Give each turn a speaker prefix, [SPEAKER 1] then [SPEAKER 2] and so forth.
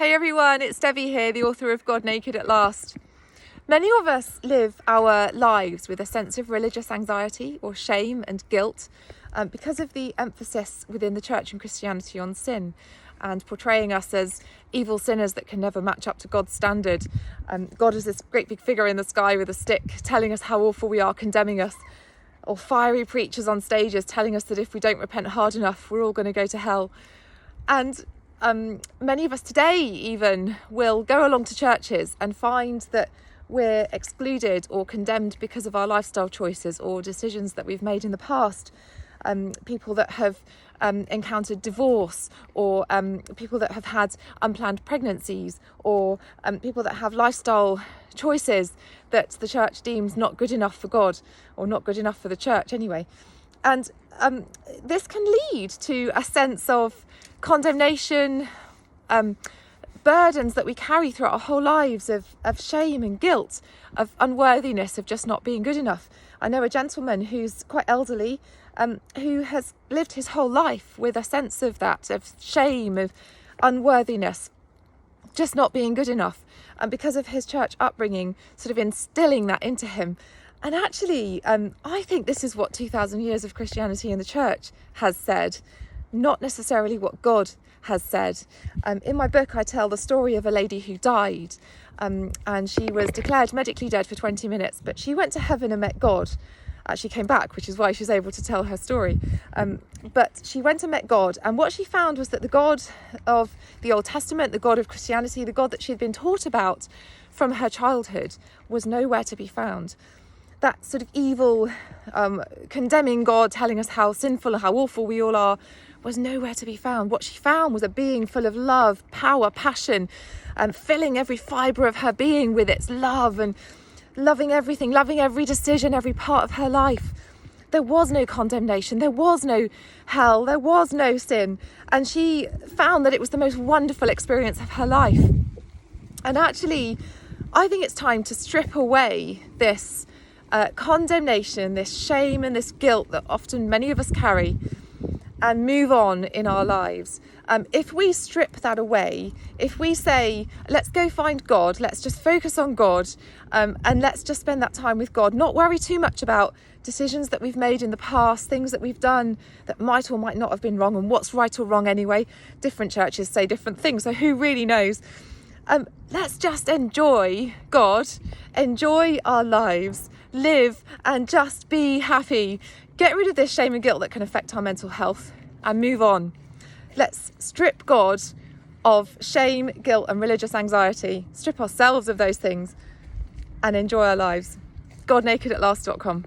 [SPEAKER 1] Hey everyone, it's Debbie here, the author of God Naked at Last. Many of us live our lives with a sense of religious anxiety or shame and guilt because of the emphasis within the church and Christianity on sin and portraying us as evil sinners that can never match up to God's standard. God is this great big figure in the sky with a stick telling us how awful we are, condemning us, or fiery preachers on stages telling us that if we don't repent hard enough, we're all going to go to hell. And many of us today even will go along to churches and find that we're excluded or condemned because of our lifestyle choices or decisions that we've made in the past. People that have encountered divorce, or people that have had unplanned pregnancies, or people that have lifestyle choices that the church deems not good enough for God, or not good enough for the church anyway. And this can lead to a sense of condemnation, burdens that we carry throughout our whole lives of shame and guilt, of unworthiness, of just not being good enough. I know a gentleman who's quite elderly, who has lived his whole life with a sense of that, of shame, of unworthiness, just not being good enough. And because of his church upbringing, sort of instilling that into him. And actually, I think this is what 2,000 years of Christianity in the church has said, not necessarily what God has said. In my book, I tell the story of a lady who died, and she was declared medically dead for 20 minutes, but she went to heaven and met God. She came back, which is why she's able to tell her story. But she went and met God, and what she found was that the God of the Old Testament, the God of Christianity, the God that she'd been taught about from her childhood, was nowhere to be found. That sort of evil, condemning God, telling us how sinful and how awful we all are, was nowhere to be found. What she found was a being full of love, power, passion, and filling every fibre of her being with its love, and loving everything, loving every decision, every part of her life. There was no condemnation, there was no hell, there was no sin. And she found that it was the most wonderful experience of her life. And actually, I think it's time to strip away this condemnation, this shame and this guilt that often many of us carry, and move on in our lives. If we strip that away, if we say, let's go find God, let's just focus on God, and let's just spend that time with God, not worry too much about decisions that we've made in the past, things that we've done that might or might not have been wrong, and what's right or wrong anyway. Different churches say different things, so who really knows? Let's just enjoy God, enjoy our lives, live and just be happy. Get rid of this shame and guilt that can affect our mental health and move on. Let's strip God of shame, guilt and religious anxiety, strip ourselves of those things and enjoy our lives. GodNakedAtLast.com.